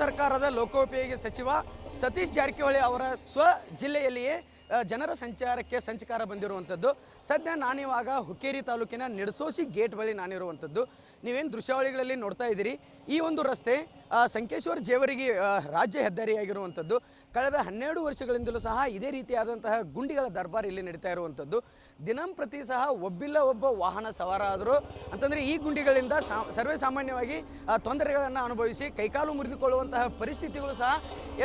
ಸರ್ಕಾರದ ಲೋಕೋಪಯೋಗಿ ಸಚಿವ ಸತೀಶ್ ಜಾರಕಿಹೊಳಿ ಅವರ ಸ್ವ ಜಿಲ್ಲೆಯಲ್ಲಿಯೇ ಜನರ ಸಂಚಾರಕ್ಕೆ ಸಂಚಕಾರ ಬಂದಿರುವಂಥದ್ದು. ಸದ್ಯ ನಾನಿವಾಗ ಹುಕ್ಕೇರಿ ತಾಲೂಕಿನ ನಿಡಸೋಸಿ ಗೇಟ್ ಬಳಿ ನಾನಿರುವಂಥದ್ದು. ನೀವೇನು ದೃಶ್ಯಾವಳಿಗಳಲ್ಲಿ ನೋಡ್ತಾ ಇದ್ದೀರಿ, ಈ ಒಂದು ರಸ್ತೆ ಸಂಕೇಶ್ವರ ಜೇವರಿಗೆ ರಾಜ್ಯ ಹೆದ್ದಾರಿಯಾಗಿರುವಂಥದ್ದು. ಕಳೆದ 12 ವರ್ಷಗಳಿಂದಲೂ ಸಹ ಇದೇ ರೀತಿಯಾದಂತಹ ಗುಂಡಿಗಳ ದರ್ಬಾರ್ ಇಲ್ಲಿ ನಡೀತಾ ಇರುವಂಥದ್ದು. ದಿನಂಪ್ರತಿ ಸಹ ಒಬ್ಬಿಲ್ಲ ಒಬ್ಬ ವಾಹನ ಸವಾರ ಆದರೂ ಅಂತಂದರೆ ಈ ಗುಂಡಿಗಳಿಂದ ಸರ್ವೇ ಸಾಮಾನ್ಯವಾಗಿ ತೊಂದರೆಗಳನ್ನು ಅನುಭವಿಸಿ ಕೈಕಾಲು ಮುರಿದುಕೊಳ್ಳುವಂತಹ ಪರಿಸ್ಥಿತಿಗಳು ಸಹ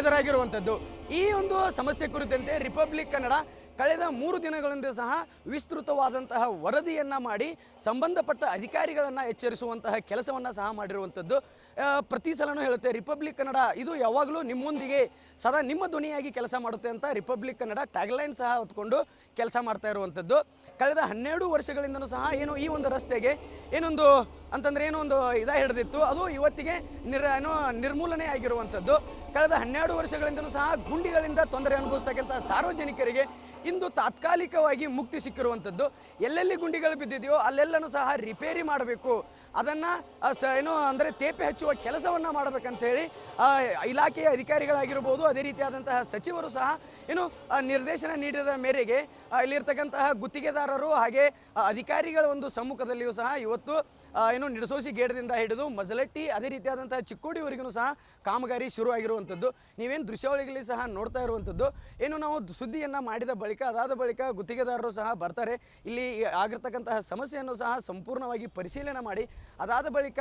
ಎದುರಾಗಿರುವಂಥದ್ದು. ಈ ಒಂದು ಸಮಸ್ಯೆ ಕುರಿತಂತೆ ರಿಪಬ್ಲಿಕ್ ಕನ್ನಡ ಕಳೆದ 3 ದಿನಗಳಿಂದ ಸಹ ವಿಸ್ತೃತವಾದಂತಹ ವರದಿಯನ್ನು ಮಾಡಿ ಸಂಬಂಧಪಟ್ಟ ಅಧಿಕಾರಿಗಳನ್ನು ಎಚ್ಚರಿಸುವಂತಹ ಕೆಲಸವನ್ನು ಸಹ ಮಾಡಿರುವಂಥದ್ದು. ಪ್ರತಿ ಸಲನೂ ಹೇಳುತ್ತೆ ರಿಪಬ್ಲಿಕ್ ಕನ್ನಡ ಇದು ಯಾವಾಗಲೂ ನಿಮ್ಮೊಂದಿಗೆ ಸದಾ ನಿಮ್ಮ ಧ್ವನಿಯಾಗಿ ಕೆಲಸ ಮಾಡುತ್ತೆ ಅಂತ ರಿಪಬ್ಲಿಕ್ ಕನ್ನಡ ಟ್ಯಾಗ್ಲೈನ್ ಸಹ ಹೊತ್ಕೊಂಡು ಕೆಲಸ ಮಾಡ್ತಾ ಇರುವಂಥದ್ದು. ಕಳೆದ 12 ವರ್ಷಗಳಿಂದಲೂ ಸಹ ಈ ಒಂದು ರಸ್ತೆಗೆ ಏನೊಂದು ಹಿಡಿದಿತ್ತು, ಅದು ಇವತ್ತಿಗೆ ನಿರ್ಮೂಲನೆ ಆಗಿರುವಂಥದ್ದು. ಕಳೆದ 12 ವರ್ಷಗಳಿಂದಲೂ ಸಹ ಗುಂಡಿಗಳಿಂದ ತೊಂದರೆ ಅನುಭವಿಸ್ತಕ್ಕಂಥ ಸಾರ್ವಜನಿಕರಿಗೆ ಇಂದು ತಾತ್ಕಾಲಿಕವಾಗಿ ಮುಕ್ತಿ ಸಿಕ್ಕಿರುವಂಥದ್ದು. ಎಲ್ಲೆಲ್ಲಿ ಗುಂಡಿಗಳು ಬಿದ್ದಿದೆಯೋ ಅಲ್ಲೆಲ್ಲನೂ ಸಹ ರಿಪೇರಿ ಮಾಡಬೇಕು, ಅದನ್ನು ತೇಪೆ ಹಚ್ಚುವ ಕೆಲಸವನ್ನು ಮಾಡಬೇಕಂತೇಳಿ ಇಲಾಖೆಯ ಅಧಿಕಾರಿಗಳಾಗಿರ್ಬೋದು, ಅದೇ ರೀತಿಯಾದಂತಹ ಸಚಿವರು ಸಹ ನಿರ್ದೇಶನ ನೀಡಿದ ಮೇರೆಗೆ ಇಲ್ಲಿರ್ತಕ್ಕಂತಹ ಗುತ್ತಿಗೆದಾರರು ಹಾಗೆ ಅಧಿಕಾರಿಗಳ ಒಂದು ಸಮ್ಮುಖದಲ್ಲಿಯೂ ಸಹ ಇವತ್ತು ನಿಡಸೋಸಿ ಗೇಟದಿಂದ ಹಿಡಿದು ಮಜಲಟ್ಟಿ ಅದೇ ರೀತಿಯಾದಂತಹ ಚಿಕ್ಕೋಡಿವರೆಗೂ ಸಹ ಕಾಮಗಾರಿ ಶುರು ಆಗಿರುವಂಥದ್ದು. ನೀವೇನು ದೃಶ್ಯಾವಳಿಗಳಲ್ಲಿ ಸಹ ನೋಡ್ತಾ ಇರುವಂಥದ್ದು. ನಾವು ಸುದ್ದಿಯನ್ನು ಮಾಡಿದ ಬಳಿಕ ಅದಾದ ಬಳಿಕ ಗುತ್ತಿಗೆದಾರರು ಸಹ ಬರ್ತಾರೆ, ಇಲ್ಲಿ ಆಗಿರ್ತಕ್ಕಂತಹ ಸಮಸ್ಯೆಯನ್ನು ಸಹ ಸಂಪೂರ್ಣವಾಗಿ ಪರಿಶೀಲನೆ ಮಾಡಿ ಅದಾದ ಬಳಿಕ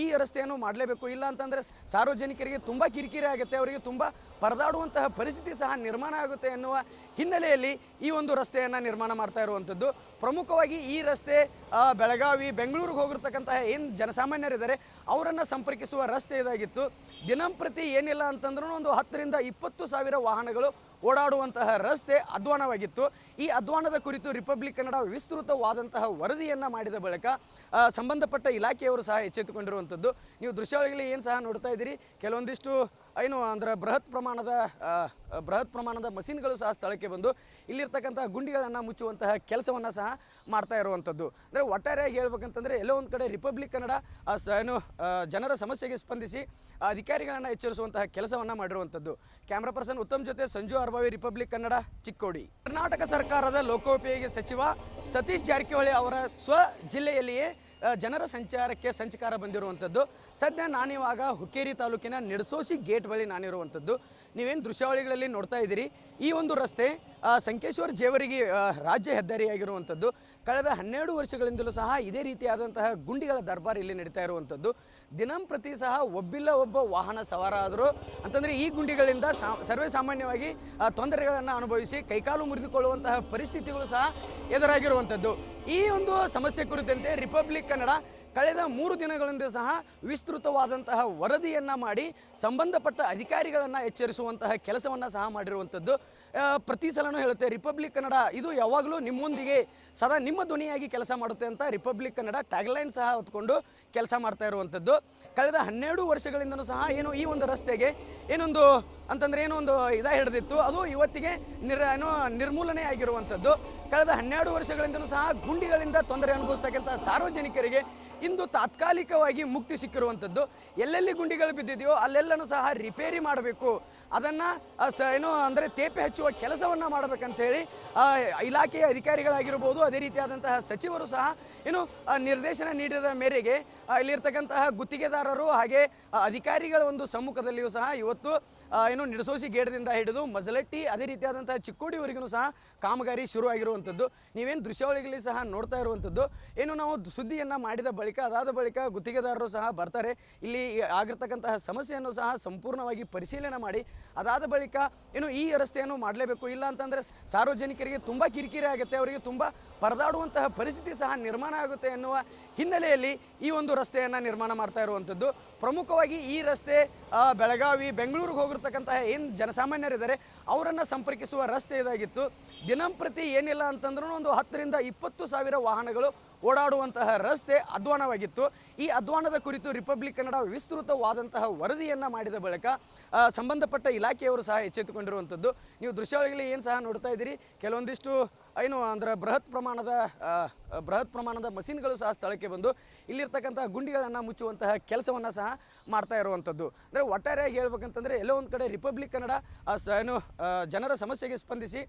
ಈ ರಸ್ತೆಯನ್ನು ಮಾಡಲೇಬೇಕು, ಇಲ್ಲ ಅಂತಂದರೆ ಸಾರ್ವಜನಿಕರಿಗೆ ತುಂಬ ಕಿರಿಕಿರಿ ಆಗುತ್ತೆ, ಅವರಿಗೆ ತುಂಬ ಪರದಾಡುವಂತಹ ಪರಿಸ್ಥಿತಿ ಸಹ ನಿರ್ಮಾಣ ಆಗುತ್ತೆ ಎನ್ನುವ ಹಿನ್ನೆಲೆಯಲ್ಲಿ ಈ ಒಂದು ರಸ್ತೆಯನ್ನು ನಿರ್ಮಾಣ ಮಾಡ್ತಾ ಇರುವಂಥದ್ದು. ಪ್ರಮುಖವಾಗಿ ಈ ರಸ್ತೆ ಬೆಳಗಾವಿ ಬೆಂಗಳೂರಿಗೆ ಹೋಗಿರ್ತಕ್ಕಂತಹ ಏನು ಜನಸಾಮಾನ್ಯರಿದ್ದಾರೆ ಅವರನ್ನು ಸಂಪರ್ಕಿಸುವ ರಸ್ತೆ ಇದಾಗಿತ್ತು. ದಿನಂಪ್ರತಿ ಏನಿಲ್ಲ ಅಂತಂದ್ರೂ ಒಂದು 10 ರಿಂದ 20 ಸಾವಿರ ವಾಹನಗಳು ಓಡಾಡುವಂತಹ ರಸ್ತೆ ಅಧ್ವಾನವಾಗಿತ್ತು. ಈ ಅಧ್ವಾನದ ಕುರಿತು ರಿಪಬ್ಲಿಕ್ ಕನ್ನಡ ವಿಸ್ತೃತವಾದಂತಹ ವರದಿಯನ್ನು ಮಾಡಿದ ಬಳಿಕ ಸಂಬಂಧಪಟ್ಟ ಇಲಾಖೆಯವರು ಸಹ ಎಚ್ಚೆತ್ತುಕೊಂಡಿರುವಂಥದ್ದು. ನೀವು ದೃಶ್ಯಾವಳಿಗಳಲ್ಲಿ ಏನು ಸಹ ನೋಡ್ತಾ ಇದ್ದೀರಿ, ಕೆಲವೊಂದಿಷ್ಟು ಬೃಹತ್ ಪ್ರಮಾಣದ ಮಷಿನ್ಗಳು ಸಹ ಸ್ಥಳಕ್ಕೆ ಬಂದು ಇಲ್ಲಿರ್ತಕ್ಕಂಥ ಗುಂಡಿಗಳನ್ನು ಮುಚ್ಚುವಂತಹ ಕೆಲಸವನ್ನು ಸಹ ಮಾಡ್ತಾ ಇರುವಂಥದ್ದು. ಅಂದರೆ ಒಟ್ಟಾರೆಯಾಗಿ ಹೇಳ್ಬೇಕಂತಂದರೆ ಎಲ್ಲೋ ಒಂದು ಕಡೆ ರಿಪಬ್ಲಿಕ್ ಕನ್ನಡ ಜನರ ಸಮಸ್ಯೆಗೆ ಸ್ಪಂದಿಸಿ ಅಧಿಕಾರಿಗಳನ್ನು ಎಚ್ಚರಿಸುವಂತಹ ಕೆಲಸವನ್ನು ಮಾಡಿರುವಂಥದ್ದು. ಕ್ಯಾಮ್ರಾ ಪರ್ಸನ್ ಉತ್ತಮ್ ಜೊತೆ ಸಂಜು ಅರ್ಬಾವಿ, ರಿಪಬ್ಲಿಕ್ ಕನ್ನಡ, ಚಿಕ್ಕೋಡಿ. ಕರ್ನಾಟಕ ಸರ್ಕಾರದ ಲೋಕೋಪಯೋಗಿ ಸಚಿವ ಸತೀಶ್ ಜಾರಕಿಹೊಳಿ ಅವರ ಸ್ವ ಜಿಲ್ಲೆಯಲ್ಲಿಯೇ ಜನರ ಸಂಚಾರಕ್ಕೆ ಸಂಚಕಾರ ಬಂದಿರುವಂಥದ್ದು. ಸದ್ಯ ನಾನಿವಾಗ ಹುಕ್ಕೇರಿ ತಾಲೂಕಿನ ನಿಡಸೋಸಿ ಗೇಟ್ ಬಳಿ ನಾನಿರುವಂಥದ್ದು. ನೀವೇನು ದೃಶ್ಯಾವಳಿಗಳಲ್ಲಿ ನೋಡ್ತಾ ಇದ್ದೀರಿ, ಈ ಒಂದು ರಸ್ತೆ ಸಂಕೇಶ್ವರ ಜೇವರಿಗೆ ರಾಜ್ಯ ಹೆದ್ದಾರಿಯಾಗಿರುವಂಥದ್ದು. ಕಳೆದ 12 ವರ್ಷಗಳಿಂದಲೂ ಸಹ ಇದೇ ರೀತಿಯಾದಂತಹ ಗುಂಡಿಗಳ ದರ್ಬಾರ್ ಇಲ್ಲಿ ನಡೀತಾ ಇರುವಂಥದ್ದು. ದಿನಂಪ್ರತಿ ಸಹ ಒಬ್ಬಿಲ್ಲ ಒಬ್ಬ ವಾಹನ ಸವಾರ ಆದರೂ ಅಂತಂದರೆ ಈ ಗುಂಡಿಗಳಿಂದ ಸರ್ವೇ ಸಾಮಾನ್ಯವಾಗಿ ತೊಂದರೆಗಳನ್ನು ಅನುಭವಿಸಿ ಕೈಕಾಲು ಮುರಿದುಕೊಳ್ಳುವಂತಹ ಪರಿಸ್ಥಿತಿಗಳು ಸಹ ಎದುರಾಗಿರುವಂಥದ್ದು. ಈ ಒಂದು ಸಮಸ್ಯೆ ಕುರಿತಂತೆ ರಿಪಬ್ಲಿಕ್ ಕನ್ನಡ ಕಳೆದ 3 ದಿನಗಳಿಂದ ಸಹ ವಿಸ್ತೃತವಾದಂತಹ ವರದಿಯನ್ನು ಮಾಡಿ ಸಂಬಂಧಪಟ್ಟ ಅಧಿಕಾರಿಗಳನ್ನು ಎಚ್ಚರಿಸುವಂತಹ ಕೆಲಸವನ್ನು ಸಹ ಮಾಡಿರುವಂಥದ್ದು. ಪ್ರತಿ ಸಲನೂ ಹೇಳುತ್ತೆ ರಿಪಬ್ಲಿಕ್ ಕನ್ನಡ ಇದು ಯಾವಾಗಲೂ ನಿಮ್ಮೊಂದಿಗೆ ಸದಾ ನಿಮ್ಮ ಧ್ವನಿಯಾಗಿ ಕೆಲಸ ಮಾಡುತ್ತೆ ಅಂತ ರಿಪಬ್ಲಿಕ್ ಕನ್ನಡ ಟ್ಯಾಗ್ಲೈನ್ ಸಹ ಹೊತ್ಕೊಂಡು ಕೆಲಸ ಮಾಡ್ತಾ ಇರುವಂಥದ್ದು. ಕಳೆದ 12 ವರ್ಷಗಳಿಂದಲೂ ಸಹ ಈ ಒಂದು ರಸ್ತೆಗೆ ಹಿಡಿದಿತ್ತು, ಅದು ಇವತ್ತಿಗೆ ನಿರ್ಮೂಲನೆ ಆಗಿರುವಂಥದ್ದು. ಕಳೆದ 12 ವರ್ಷಗಳಿಂದಲೂ ಸಹ ಗುಂಡಿಗಳಿಂದ ತೊಂದರೆ ಅನುಭವಿಸ್ತಕ್ಕಂಥ ಸಾರ್ವಜನಿಕರಿಗೆ ಇಂದು ತಾತ್ಕಾಲಿಕವಾಗಿ ಮುಕ್ತಿ ಸಿಕ್ಕಿರುವಂಥದ್ದು. ಎಲ್ಲೆಲ್ಲಿ ಗುಂಡಿಗಳು ಬಿದ್ದಿದೆಯೋ ಅಲ್ಲೆಲ್ಲನೂ ಸಹ ರಿಪೇರಿ ಮಾಡಬೇಕು, ಅದನ್ನು ತೇಪೆ ಹಚ್ಚುವ ಕೆಲಸವನ್ನು ಮಾಡಬೇಕಂತೇಳಿ ಇಲಾಖೆಯ ಅಧಿಕಾರಿಗಳಾಗಿರ್ಬೋದು, ಅದೇ ರೀತಿಯಾದಂತಹ ಸಚಿವರು ಸಹ ನಿರ್ದೇಶನ ನೀಡಿದ ಮೇರೆಗೆ ಇಲ್ಲಿರ್ತಕ್ಕಂತಹ ಗುತ್ತಿಗೆದಾರರು ಹಾಗೆ ಅಧಿಕಾರಿಗಳ ಒಂದು ಸಮ್ಮುಖದಲ್ಲಿಯೂ ಸಹ ಇವತ್ತು ನಿಡಸೋಸಿ ಗೇಟದಿಂದ ಹಿಡಿದು ಮಜಲಟ್ಟಿ ಅದೇ ರೀತಿಯಾದಂತಹ ಚಿಕ್ಕೋಡಿವರೆಗೂ ಸಹ ಕಾಮಗಾರಿ ಶುರು ಆಗಿರುವಂಥದ್ದು. ನೀವೇನು ದೃಶ್ಯಾವಳಿಗಳಲ್ಲಿ ಸಹ ನೋಡ್ತಾ ಇರುವಂಥದ್ದು. ನಾವು ಸುದ್ದಿಯನ್ನು ಮಾಡಿದ ಬಳಿಕ ಅದಾದ ಬಳಿಕ ಗುತ್ತಿಗೆದಾರರು ಸಹ ಬರ್ತಾರೆ, ಇಲ್ಲಿ ಆಗಿರ್ತಕ್ಕಂತಹ ಸಮಸ್ಯೆಯನ್ನು ಸಹ ಸಂಪೂರ್ಣವಾಗಿ ಪರಿಶೀಲನೆ ಮಾಡಿ ಅದಾದ ಬಳಿಕ ಈ ರಸ್ತೆಯನ್ನು ಮಾಡಲೇಬೇಕು, ಇಲ್ಲ ಅಂತಂದರೆ ಸಾರ್ವಜನಿಕರಿಗೆ ತುಂಬ ಕಿರಿಕಿರಿ ಆಗುತ್ತೆ, ಅವರಿಗೆ ತುಂಬ ಪರದಾಡುವಂತಹ ಪರಿಸ್ಥಿತಿ ಸಹ ನಿರ್ಮಾಣ ಆಗುತ್ತೆ ಎನ್ನುವ ಹಿನ್ನೆಲೆಯಲ್ಲಿ ಈ ಒಂದು ರಸ್ತೆಯನ್ನು ನಿರ್ಮಾಣ ಮಾಡ್ತಾ ಇರುವಂಥದ್ದು. ಪ್ರಮುಖವಾಗಿ ಈ ರಸ್ತೆ ಬೆಳಗಾವಿ ಬೆಂಗಳೂರಿಗೆ ಹೋಗಿರ್ತಕ್ಕಂತಹ ಏನು ಜನಸಾಮಾನ್ಯರಿದ್ದಾರೆ ಅವರನ್ನು ಸಂಪರ್ಕಿಸುವ ರಸ್ತೆ ಇದಾಗಿತ್ತು. ದಿನಂಪ್ರತಿ ಏನಿಲ್ಲ ಅಂತಂದ್ರೂ ಒಂದು 10 ರಿಂದ 20 ಸಾವಿರ ವಾಹನಗಳು ಓಡಾಡುವಂತಹ ರಸ್ತೆ ಅಧ್ವಾನವಾಗಿತ್ತು. ಈ ಅಧ್ವಾನದ ಕುರಿತು ರಿಪಬ್ಲಿಕ್ ಕನ್ನಡ ವಿಸ್ತೃತವಾದಂತಹ ವರದಿಯನ್ನು ಮಾಡಿದ ಬಳಿಕ ಸಂಬಂಧಪಟ್ಟ ಇಲಾಖೆಯವರು ಸಹ ಎಚ್ಚೆತ್ತುಕೊಂಡಿರುವಂಥದ್ದು. ನೀವು ದೃಶ್ಯಾವಳಿಗಳಲ್ಲಿ ಏನು ಸಹ ನೋಡ್ತಾ ಇದ್ದೀರಿ, ಕೆಲವೊಂದಿಷ್ಟು ಏನು ಅಂದ್ರೆ ಬೃಹತ್ ಪ್ರಮಾಣದ ಮಷಿನ್ಗಳು ಸಹ ಸ್ಥಳಕ್ಕೆ ಬಂದು ಇಲ್ಲಿರ್ತಕ್ಕಂಥ ಗುಂಡಿಗಳನ್ನು ಮುಚ್ಚುವಂತಹ ಕೆಲಸವನ್ನು ಸಹ ಮಾಡ್ತಾ ಇರುವಂಥದ್ದು. ಅಂದರೆ ಒಟ್ಟಾರೆಯಾಗಿ ಹೇಳ್ಬೇಕಂತಂದರೆ ಎಲ್ಲೋ ಒಂದು ಕಡೆ ರಿಪಬ್ಲಿಕ್ ಕನ್ನಡ ಜನರ ಸಮಸ್ಯೆಗೆ ಸ್ಪಂದಿಸಿ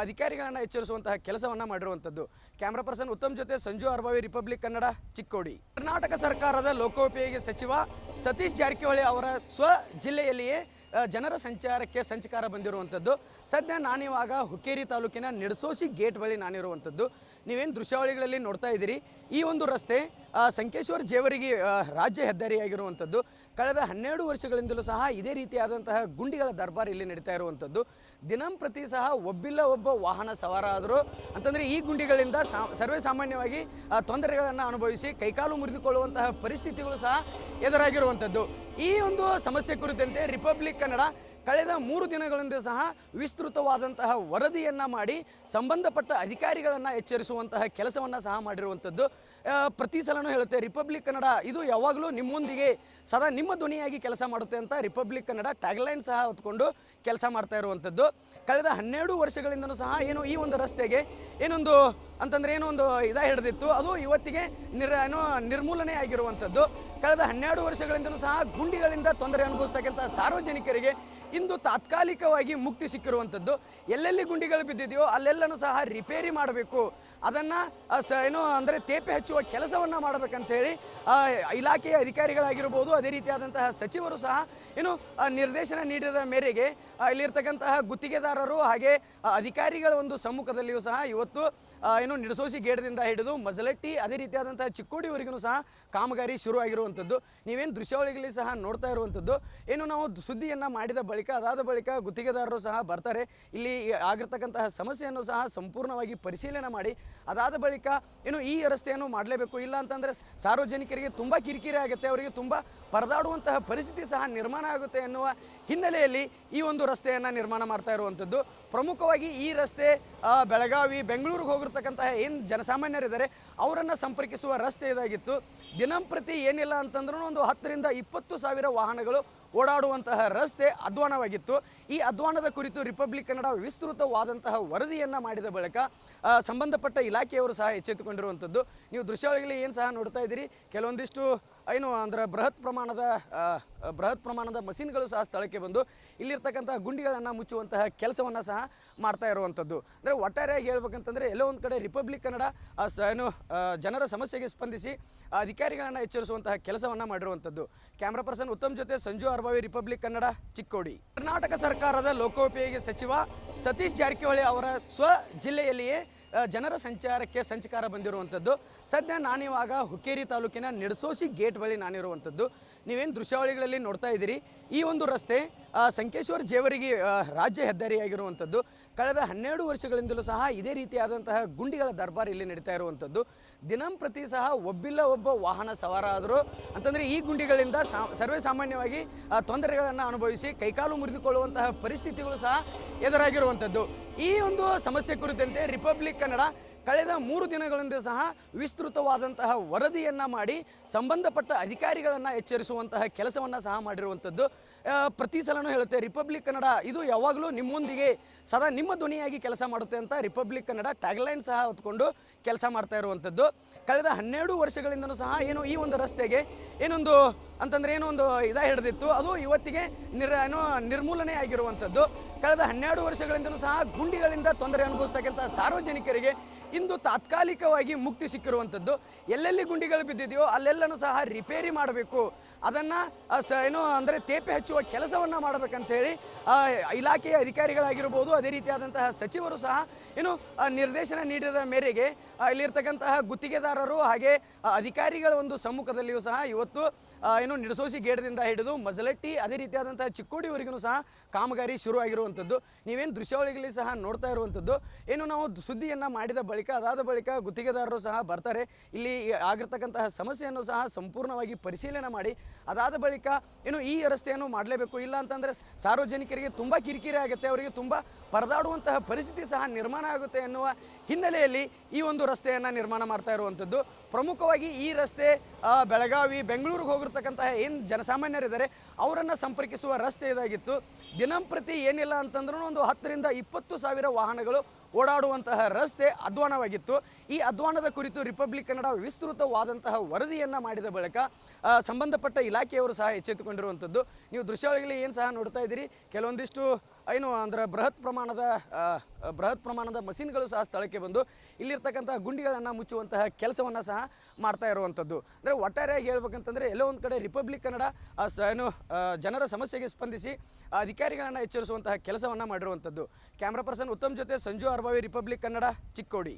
ಅಧಿಕಾರಿಗಳನ್ನು ಎಚ್ಚರಿಸುವಂತಹ ಕೆಲಸವನ್ನು ಮಾಡಿರುವಂಥದ್ದು. ಕ್ಯಾಮ್ರಾ ಪರ್ಸನ್ ಉತ್ತಮ್ ಜೊತೆ ಸಂಜು ಅರ್ಬಾವಿ, ರಿಪಬ್ಲಿಕ್ ಕನ್ನಡ, ಚಿಕ್ಕೋಡಿ. ಕರ್ನಾಟಕ ಸರ್ಕಾರದ ಲೋಕೋಪಯೋಗಿ ಸಚಿವ ಸತೀಶ್ ಜಾರಕಿಹೊಳಿ ಅವರ ಸ್ವ ಜಿಲ್ಲೆಯಲ್ಲಿಯೇ ಜನರ ಸಂಚಾರ ಬಂದಿರುವಂಥದ್ದು. ಸದ್ಯ ನಾನಿವಾಗ ಹುಕ್ಕೇರಿ ತಾಲೂಕಿನ ನಿಡಸೋಸಿ ಗೇಟ್ ಬಳಿ ನಾನಿರುವಂಥದ್ದು. ನೀವೇನು ದೃಶ್ಯಾವಳಿಗಳಲ್ಲಿ ನೋಡ್ತಾ ಇದ್ದೀರಿ, ಈ ಒಂದು ರಸ್ತೆ ಸಂಕೇಶ್ವರ ಜೇವರಿಗೆ ರಾಜ್ಯ ಹೆದ್ದಾರಿಯಾಗಿರುವಂಥದ್ದು. ಕಳೆದ 12 ವರ್ಷಗಳಿಂದಲೂ ಸಹ ಇದೇ ರೀತಿಯಾದಂತಹ ಗುಂಡಿಗಳ ದರ್ಬಾರ್ ಇಲ್ಲಿ ನಡೀತಾ ಇರುವಂಥದ್ದು. ದಿನಂಪ್ರತಿ ಸಹ ಒಬ್ಬ ವಾಹನ ಸವಾರ ಆದರೂ ಅಂತಂದರೆ ಈ ಗುಂಡಿಗಳಿಂದ ಸರ್ವೇ ಸಾಮಾನ್ಯವಾಗಿ ತೊಂದರೆಗಳನ್ನು ಅನುಭವಿಸಿ ಕೈಕಾಲು ಮುರಿದುಕೊಳ್ಳುವಂತಹ ಪರಿಸ್ಥಿತಿಗಳು ಸಹ ಎದುರಾಗಿರುವಂಥದ್ದು. ಈ ಒಂದು ಸಮಸ್ಯೆ ಕುರಿತಂತೆ ರಿಪಬ್ಲಿಕ್ ಕನ್ನಡ ಕಳೆದ 3 ದಿನಗಳಿಂದ ಸಹ ವಿಸ್ತೃತವಾದಂತಹ ವರದಿಯನ್ನು ಮಾಡಿ ಸಂಬಂಧಪಟ್ಟ ಅಧಿಕಾರಿಗಳನ್ನು ಎಚ್ಚರಿಸುವಂತಹ ಕೆಲಸವನ್ನು ಸಹ ಮಾಡಿರುವಂಥದ್ದು. ಪ್ರತಿ ಸಲನೂ ಹೇಳುತ್ತೆ ರಿಪಬ್ಲಿಕ್ ಕನ್ನಡ ಇದು ಯಾವಾಗಲೂ ನಿಮ್ಮೊಂದಿಗೆ ಸದಾ ನಿಮ್ಮ ಧ್ವನಿಯಾಗಿ ಕೆಲಸ ಮಾಡುತ್ತೆ ಅಂತ ರಿಪಬ್ಲಿಕ್ ಕನ್ನಡ ಟ್ಯಾಗ್ಲೈನ್ ಸಹ ಹೊತ್ಕೊಂಡು ಕೆಲಸ ಮಾಡ್ತಾ ಇರುವಂಥದ್ದು. ಕಳೆದ 12 ವರ್ಷಗಳಿಂದಲೂ ಸಹ ಈ ಒಂದು ರಸ್ತೆಗೆ ಏನೊಂದು ಹಿಡಿದಿತ್ತು, ಅದು ಇವತ್ತಿಗೆ ನಿರ್ಮೂಲನೆ ಆಗಿರುವಂಥದ್ದು. ಕಳೆದ 12 ವರ್ಷಗಳಿಂದಲೂ ಸಹ ಗುಂಡಿಗಳಿಂದ ತೊಂದರೆ ಅನುಭವಿಸ್ತಕ್ಕಂಥ ಸಾರ್ವಜನಿಕರಿಗೆ ಇಂದು ತಾತ್ಕಾಲಿಕವಾಗಿ ಮುಕ್ತಿ ಸಿಕ್ಕಿರುವಂಥದ್ದು. ಎಲ್ಲೆಲ್ಲಿ ಗುಂಡಿಗಳು ಬಿದ್ದಿದೆಯೋ ಅಲ್ಲೆಲ್ಲನೂ ಸಹ ರಿಪೇರಿ ಮಾಡಬೇಕು, ಅದನ್ನು ತೇಪೆ ಹಚ್ಚುವ ಕೆಲಸವನ್ನು ಮಾಡಬೇಕಂತೇಳಿ ಇಲಾಖೆಯ ಅಧಿಕಾರಿಗಳಾಗಿರ್ಬೋದು, ಅದೇ ರೀತಿಯಾದಂತಹ ಸಚಿವರು ಸಹ ನಿರ್ದೇಶನ ನೀಡಿದ ಮೇರೆಗೆ ಇಲ್ಲಿರ್ತಕ್ಕಂತಹ ಗುತ್ತಿಗೆದಾರರು ಹಾಗೆ ಅಧಿಕಾರಿಗಳ ಒಂದು ಸಮ್ಮುಖದಲ್ಲಿಯೂ ಸಹ ಇವತ್ತು ನಿಡಸೋಸಿ ಗೇಟದಿಂದ ಹಿಡಿದು ಮಜಲಟ್ಟಿ ಅದೇ ರೀತಿಯಾದಂತಹ ಚಿಕ್ಕೋಡಿವರೆಗೂ ಸಹ ಕಾಮಗಾರಿ ಶುರು ಆಗಿರುವಂಥದ್ದು. ನೀವೇನು ದೃಶ್ಯಾವಳಿಗಳಲ್ಲಿ ಸಹ ನೋಡ್ತಾ ಇರುವಂಥದ್ದು. ನಾವು ಸುದ್ದಿಯನ್ನು ಮಾಡಿದ ಅದಾದ ಬಳಿಕ ಗುತ್ತಿಗೆದಾರರು ಸಹ ಬರ್ತಾರೆ, ಇಲ್ಲಿ ಆಗಿರ್ತಕ್ಕಂತಹ ಸಮಸ್ಯೆಯನ್ನು ಸಹ ಸಂಪೂರ್ಣವಾಗಿ ಪರಿಶೀಲನೆ ಮಾಡಿ ಅದಾದ ಬಳಿಕ ಈ ರಸ್ತೆಯನ್ನು ಮಾಡಲೇಬೇಕು, ಇಲ್ಲ ಅಂತಂದರೆ ಸಾರ್ವಜನಿಕರಿಗೆ ತುಂಬ ಕಿರಿಕಿರಿ ಆಗುತ್ತೆ, ಅವರಿಗೆ ತುಂಬ ಪರದಾಡುವಂತಹ ಪರಿಸ್ಥಿತಿ ಸಹ ನಿರ್ಮಾಣ ಆಗುತ್ತೆ ಎನ್ನುವ ಹಿನ್ನೆಲೆಯಲ್ಲಿ ಈ ಒಂದು ರಸ್ತೆಯನ್ನು ನಿರ್ಮಾಣ ಮಾಡ್ತಾ ಇರುವಂಥದ್ದು. ಪ್ರಮುಖವಾಗಿ ಈ ರಸ್ತೆ ಬೆಳಗಾವಿ, ಬೆಂಗಳೂರಿಗೆ ಹೋಗಿರ್ತಕ್ಕಂತಹ ಏನು ಜನಸಾಮಾನ್ಯರಿದ್ದಾರೆ ಅವರನ್ನು ಸಂಪರ್ಕಿಸುವ ರಸ್ತೆ ಇದಾಗಿತ್ತು. ದಿನಂಪ್ರತಿ ಏನಿಲ್ಲ ಅಂತಂದ್ರೂ ಒಂದು 10 ರಿಂದ 20 ಸಾವಿರ ವಾಹನಗಳು ಓಡಾಡುವಂತಹ ರಸ್ತೆ ಅಧ್ವಾನವಾಗಿತ್ತು. ಈ ಅಧ್ವಾನದ ಕುರಿತು ರಿಪಬ್ಲಿಕ್ ಕನ್ನಡ ವಿಸ್ತೃತವಾದಂತಹ ವರದಿಯನ್ನು ಮಾಡಿದ ಬಳಿಕ ಸಂಬಂಧಪಟ್ಟ ಇಲಾಖೆಯವರು ಸಹ ಎಚ್ಚೆತ್ತುಕೊಂಡಿರುವಂಥದ್ದು. ನೀವು ದೃಶ್ಯಾವಳಿಗಳಲ್ಲಿ ಏನು ಸಹ ನೋಡ್ತಾ ಇದ್ದೀರಿ, ಕೆಲವೊಂದಿಷ್ಟು ಬೃಹತ್ ಪ್ರಮಾಣದ ಮಷಿನ್ಗಳು ಸಹ ಸ್ಥಳಕ್ಕೆ ಬಂದು ಇಲ್ಲಿರ್ತಕ್ಕಂಥ ಗುಂಡಿಗಳನ್ನು ಮುಚ್ಚುವಂತಹ ಕೆಲಸವನ್ನು ಸಹ ಮಾಡ್ತಾ ಇರುವಂಥದ್ದು. ಅಂದರೆ ಒಟ್ಟಾರೆಯಾಗಿ ಹೇಳ್ಬೇಕಂತಂದರೆ ಎಲ್ಲೋ ಒಂದು ಕಡೆ ರಿಪಬ್ಲಿಕ್ ಕನ್ನಡ ಜನರ ಸಮಸ್ಯೆಗೆ ಸ್ಪಂದಿಸಿ ಅಧಿಕಾರಿಗಳನ್ನು ಎಚ್ಚರಿಸುವಂತಹ ಕೆಲಸವನ್ನು ಮಾಡಿರುವಂಥದ್ದು. ಕ್ಯಾಮ್ರಾ ಪರ್ಸನ್ ಉತ್ತಮ್ ಜೊತೆ ಸಂಜು ಅರ್ಬಾವಿ, ರಿಪಬ್ಲಿಕ್ ಕನ್ನಡ, ಚಿಕ್ಕೋಡಿ. ಕರ್ನಾಟಕ ಸರ್ಕಾರದ ಲೋಕೋಪಯೋಗಿ ಸಚಿವ ಸತೀಶ್ ಜಾರಕಿಹೊಳಿ ಅವರ ಸ್ವ ಜಿಲ್ಲೆಯಲ್ಲಿಯೇ ಜನರ ಸಂಚಾರ ಬಂದಿರುವಂಥದ್ದು. ಸದ್ಯ ನಾನಿವಾಗ ಹುಕ್ಕೇರಿ ತಾಲೂಕಿನ ನಿಡಸೋಸಿ ಗೇಟ್ ಬಳಿ ನಾನಿರುವಂಥದ್ದು. ನೀವೇನು ದೃಶ್ಯಾವಳಿಗಳಲ್ಲಿ ನೋಡ್ತಾ ಇದ್ದೀರಿ, ಈ ಒಂದು ರಸ್ತೆ ಸಂಕೇಶ್ವರ ಜೇವರಿಗೆ ರಾಜ್ಯ ಹೆದ್ದಾರಿಯಾಗಿರುವಂಥದ್ದು. ಕಳೆದ 12 ವರ್ಷಗಳಿಂದಲೂ ಸಹ ಇದೇ ರೀತಿಯಾದಂತಹ ಗುಂಡಿಗಳ ದರ್ಬಾರ್ ಇಲ್ಲಿ ನಡೀತಾ ಇರುವಂಥದ್ದು. ದಿನಂಪ್ರತಿ ಸಹ ಒಬ್ಬ ವಾಹನ ಸವಾರ ಆದರೂ ಅಂತಂದರೆ ಈ ಗುಂಡಿಗಳಿಂದ ಸರ್ವೇ ಸಾಮಾನ್ಯವಾಗಿ ತೊಂದರೆಗಳನ್ನು ಅನುಭವಿಸಿ ಕೈಕಾಲು ಮುರಿದುಕೊಳ್ಳುವಂತಹ ಪರಿಸ್ಥಿತಿಗಳು ಸಹ ಎದುರಾಗಿರುವಂಥದ್ದು. ಈ ಒಂದು ಸಮಸ್ಯೆ ಕುರಿತಂತೆ ರಿಪಬ್ಲಿಕ್ ಕನ್ನಡ ಕಳೆದ 3 ದಿನಗಳಿಂದ ಸಹ ವಿಸ್ತೃತವಾದಂತಹ ವರದಿಯನ್ನು ಮಾಡಿ ಸಂಬಂಧಪಟ್ಟ ಅಧಿಕಾರಿಗಳನ್ನು ಎಚ್ಚರಿಸುವಂತಹ ಕೆಲಸವನ್ನು ಸಹ ಮಾಡಿರುವಂಥದ್ದು. ಪ್ರತಿ ಸಲನೂ ಹೇಳುತ್ತೆ ರಿಪಬ್ಲಿಕ್ ಕನ್ನಡ ಇದು ಯಾವಾಗಲೂ ನಿಮ್ಮೊಂದಿಗೆ ಸದಾ ನಿಮ್ಮ ಧ್ವನಿಯಾಗಿ ಕೆಲಸ ಮಾಡುತ್ತೆ ಅಂತ ರಿಪಬ್ಲಿಕ್ ಕನ್ನಡ ಟ್ಯಾಗ್ಲೈನ್ ಸಹ ಹೊತ್ಕೊಂಡು ಕೆಲಸ ಮಾಡ್ತಾ ಇರುವಂಥದ್ದು. ಕಳೆದ 12 ವರ್ಷಗಳಿಂದಲೂ ಸಹ ಈ ಒಂದು ರಸ್ತೆಗೆ ಹಿಡಿದಿತ್ತು, ಅದು ಇವತ್ತಿಗೆ ನಿರ್ಮೂಲನೆ ಆಗಿರುವಂಥದ್ದು. ಕಳೆದ 12 ವರ್ಷಗಳಿಂದಲೂ ಸಹ ಗುಂಡಿಗಳಿಂದ ತೊಂದರೆ ಅನುಭವಿಸ್ತಕ್ಕಂಥ ಸಾರ್ವಜನಿಕರಿಗೆ ಇಂದು ತಾತ್ಕಾಲಿಕವಾಗಿ ಮುಕ್ತಿ ಸಿಕ್ಕಿರುವಂಥದ್ದು. ಎಲ್ಲೆಲ್ಲಿ ಗುಂಡಿಗಳು ಬಿದ್ದಿದೆಯೋ ಅಲ್ಲೆಲ್ಲನೂ ಸಹ ರಿಪೇರಿ ಮಾಡಬೇಕು, ಅದನ್ನು ತೇಪೆ ಹಚ್ಚುವ ಕೆಲಸವನ್ನು ಮಾಡಬೇಕಂತೇಳಿ ಇಲಾಖೆಯ ಅಧಿಕಾರಿಗಳಾಗಿರ್ಬೋದು, ಅದೇ ರೀತಿಯಾದಂತಹ ಸಚಿವರು ಸಹ ನಿರ್ದೇಶನ ನೀಡಿದ ಮೇರೆಗೆ ಇಲ್ಲಿರ್ತಕ್ಕಂತಹ ಗುತ್ತಿಗೆದಾರರು ಹಾಗೆ ಅಧಿಕಾರಿಗಳ ಒಂದು ಸಮ್ಮುಖದಲ್ಲಿಯೂ ಸಹ ಇವತ್ತು ನಿಡಸೋಸಿ ಗೇಟದಿಂದ ಹಿಡಿದು ಮಜಲಟ್ಟಿ ಅದೇ ರೀತಿಯಾದಂತಹ ಚಿಕ್ಕೋಡಿವರೆಗೂ ಸಹ ಕಾಮಗಾರಿ ಶುರು ಆಗಿರುವಂಥದ್ದು. ನೀವೇನು ದೃಶ್ಯಾವಳಿಗಳಲ್ಲಿ ಸಹ ನೋಡ್ತಾ ಇರುವಂಥದ್ದು. ನಾವು ಸುದ್ದಿಯನ್ನು ಮಾಡಿದ ಅದಾದ ಬಳಿಕ ಗುತ್ತಿಗೆದಾರರು ಸಹ ಬರ್ತಾರೆ, ಇಲ್ಲಿ ಆಗಿರ್ತಕ್ಕಂತಹ ಸಮಸ್ಯೆಯನ್ನು ಸಹ ಸಂಪೂರ್ಣವಾಗಿ ಪರಿಶೀಲನೆ ಮಾಡಿ ಅದಾದ ಬಳಿಕ ಈ ರಸ್ತೆಯನ್ನು ಮಾಡಲೇಬೇಕು, ಇಲ್ಲ ಅಂತಂದರೆ ಸಾರ್ವಜನಿಕರಿಗೆ ತುಂಬ ಕಿರಿಕಿರಿ ಆಗುತ್ತೆ, ಅವರಿಗೆ ತುಂಬ ಪರದಾಡುವಂತಹ ಪರಿಸ್ಥಿತಿ ಸಹ ನಿರ್ಮಾಣ ಆಗುತ್ತೆ ಎನ್ನುವ ಹಿನ್ನೆಲೆಯಲ್ಲಿ ಈ ಒಂದು ರಸ್ತೆಯನ್ನು ನಿರ್ಮಾಣ ಮಾಡ್ತಾ ಇರುವಂಥದ್ದು. ಪ್ರಮುಖವಾಗಿ ಈ ರಸ್ತೆ ಬೆಳಗಾವಿ, ಬೆಂಗಳೂರಿಗೆ ಹೋಗಿರ್ತಕ್ಕಂತಹ ಏನು ಜನಸಾಮಾನ್ಯರಿದ್ದಾರೆ ಅವರನ್ನು ಸಂಪರ್ಕಿಸುವ ರಸ್ತೆ ಇದಾಗಿತ್ತು. ದಿನಂಪ್ರತಿ ಏನಿಲ್ಲ ಅಂತಂದ್ರೂ ಒಂದು 10 ರಿಂದ 20 ಸಾವಿರ ವಾಹನಗಳು ಓಡಾಡುವಂತಹ ರಸ್ತೆ ಅಧ್ವಾನವಾಗಿತ್ತು. ಈ ಅಧ್ವಾನದ ಕುರಿತು ರಿಪಬ್ಲಿಕ್ ಕನ್ನಡ ವಿಸ್ತೃತವಾದಂತಹ ವರದಿಯನ್ನು ಮಾಡಿದ ಬಳಿಕ ಸಂಬಂಧಪಟ್ಟ ಇಲಾಖೆಯವರು ಸಹ ಎಚ್ಚೆತ್ತುಕೊಂಡಿರುವಂಥದ್ದು. ನೀವು ದೃಶ್ಯಾವಳಿಗಳಲ್ಲಿ ಏನು ಸಹ ನೋಡ್ತಾ ಇದ್ದೀರಿ, ಕೆಲವೊಂದಿಷ್ಟು ಏನು ಅಂದರೆ ಬೃಹತ್ ಪ್ರಮಾಣದ ಮಷಿನ್ಗಳು ಸಹ ಸ್ಥಳಕ್ಕೆ ಬಂದು ಇಲ್ಲಿರ್ತಕ್ಕಂಥ ಗುಂಡಿಗಳನ್ನು ಮುಚ್ಚುವಂತಹ ಕೆಲಸವನ್ನು ಸಹ ಮಾಡ್ತಾ ಇರುವಂಥದ್ದು. ಅಂದರೆ ಒಟ್ಟಾರೆಯಾಗಿ ಹೇಳ್ಬೇಕಂತಂದರೆ ಎಲ್ಲೋ ಒಂದು ಕಡೆ ರಿಪಬ್ಲಿಕ್ ಕನ್ನಡ ಜನರ ಸಮಸ್ಯೆಗೆ ಸ್ಪಂದಿಸಿ ಅಧಿಕಾರಿಗಳನ್ನು ಎಚ್ಚರಿಸುವಂತಹ ಕೆಲಸವನ್ನು ಮಾಡಿರುವಂಥದ್ದು. ಕ್ಯಾಮ್ರಾ ಪರ್ಸನ್ ಉತ್ತಮ್ ಜೊತೆ ಸಂಜು ಅರ್ಬಾವಿ, ರಿಪಬ್ಲಿಕ್ ಕನ್ನಡ, ಚಿಕ್ಕೋಡಿ.